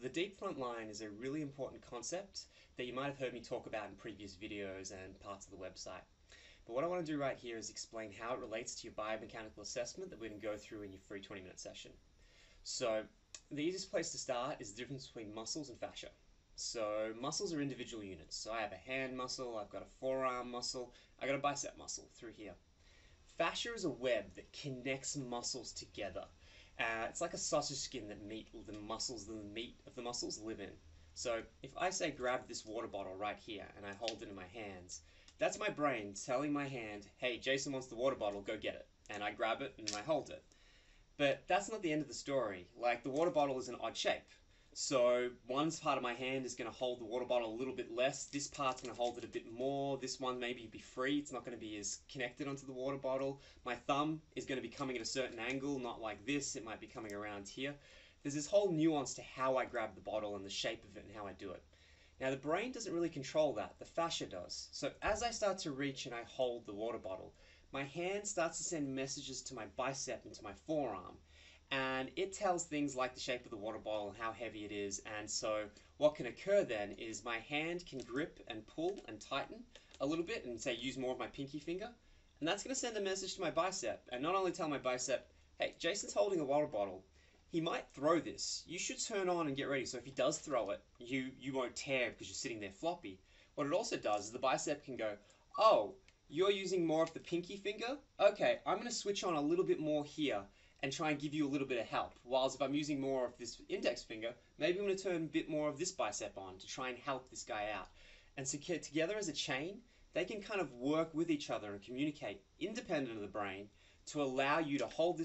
The deep front line is a really important concept that you might have heard me talk about in previous videos and parts of the website. But what I want to do right here is explain how it relates to your biomechanical assessment that we're going to go through in your free 20-minute session. So the easiest place to start is the difference between muscles and fascia. So muscles are individual units. So I have a hand muscle, I've got a forearm muscle, I've got a bicep muscle through here. Fascia is a web that connects muscles together. It's like a sausage skin that the meat of the muscles live in. So if I say grab this water bottle right here and I hold it in my hands, that's my brain telling my hand, hey, Jason wants the water bottle, go get it. And I grab it and I hold it. But that's not the end of the story. Like, the water bottle is an odd shape. So one part of my hand is going to hold the water bottle a little bit less. This part's going to hold it a bit more. This one maybe be free. It's not going to be as connected onto the water bottle. My thumb is going to be coming at a certain angle, not like this. It might be coming around here. There's this whole nuance to how I grab the bottle and the shape of it and how I do it. Now, the brain doesn't really control that. The fascia does. So as I start to reach and I hold the water bottle, my hand starts to send messages to my bicep and to my forearm. And it tells things like the shape of the water bottle and how heavy it is. And so what can occur then is my hand can grip and pull and tighten a little bit and say use more of my pinky finger. And that's going to send a message to my bicep and not only tell my bicep, hey, Jason's holding a water bottle. He might throw this. You should turn on and get ready. So if he does throw it, you won't tear because you're sitting there floppy. What it also does is the bicep can go, oh, you're using more of the pinky finger? Okay, I'm going to switch on a little bit more here and try and give you a little bit of help. Whilst if I'm using more of this index finger, maybe I'm going to turn a bit more of this bicep on to try and help this guy out. And so together as a chain, they can kind of work with each other and communicate independent of the brain to allow me to hold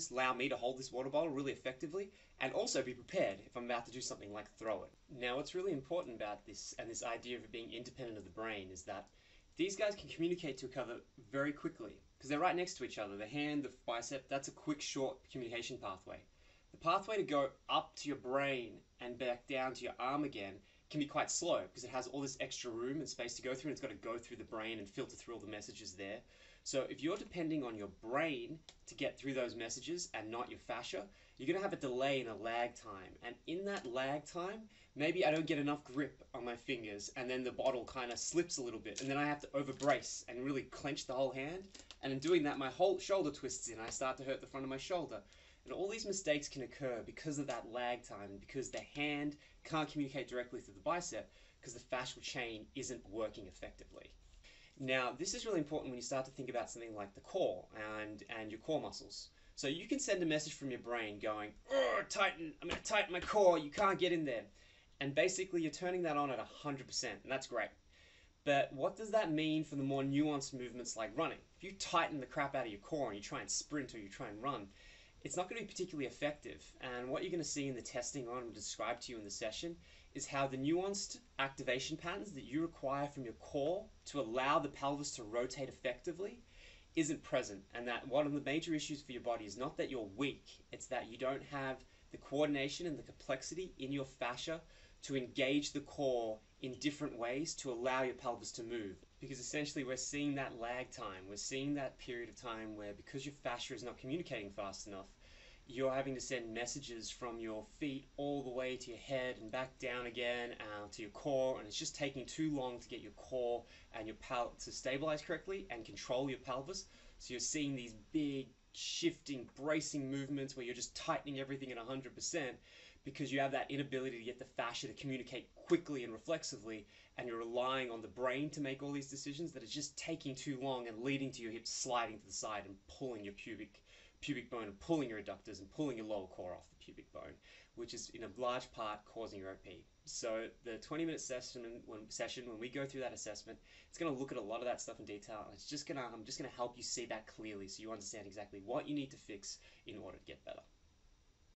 this water bottle really effectively, and also be prepared if I'm about to do something like throw it. Now, what's really important about this and this idea of it being independent of the brain is that these guys can communicate to each other very quickly because they're right next to each other. The hand, the bicep, that's a quick, short communication pathway. The pathway to go up to your brain and back down to your arm again can be quite slow because it has all this extra room and space to go through, and it's got to go through the brain and filter through all the messages there. So if you're depending on your brain to get through those messages and not your fascia, you're going to have a delay and a lag time. And in that lag time, maybe I don't get enough grip on my fingers and then the bottle kind of slips a little bit and then I have to over brace and really clench the whole hand. And in doing that, my whole shoulder twists in. I start to hurt the front of my shoulder. And all these mistakes can occur because of that lag time and because the hand can't communicate directly through the bicep because the fascial chain isn't working effectively. Now, this is really important when you start to think about something like the core and your core muscles. So you can send a message from your brain going, tighten, I'm going to tighten my core, you can't get in there. And basically you're turning that on at 100%, and that's great. But what does that mean for the more nuanced movements like running? If you tighten the crap out of your core and you try and sprint or you try and run, it's not going to be particularly effective. And what you're going to see in the testing I'm describe to you in the session is how the nuanced activation patterns that you require from your core to allow the pelvis to rotate effectively isn't present. And that one of the major issues for your body is not that you're weak, it's that you don't have the coordination and the complexity in your fascia to engage the core in different ways to allow your pelvis to move. Because essentially we're seeing that lag time, we're seeing that period of time where because your fascia is not communicating fast enough, you're having to send messages from your feet all the way to your head and back down again to your core, and it's just taking too long to get your core and your to stabilize correctly and control your pelvis. So you're seeing these big shifting, bracing movements where you're just tightening everything at 100% because you have that inability to get the fascia to communicate quickly and reflexively, and you're relying on the brain to make all these decisions that are just taking too long and leading to your hips sliding to the side and pulling your pubic bone and pulling your adductors and pulling your lower core off the pubic bone, which is in a large part causing your OP. So the 20-minute session, when we go through that assessment, it's going to look at a lot of that stuff in detail, and I'm just going to help you see that clearly so you understand exactly what you need to fix in order to get better.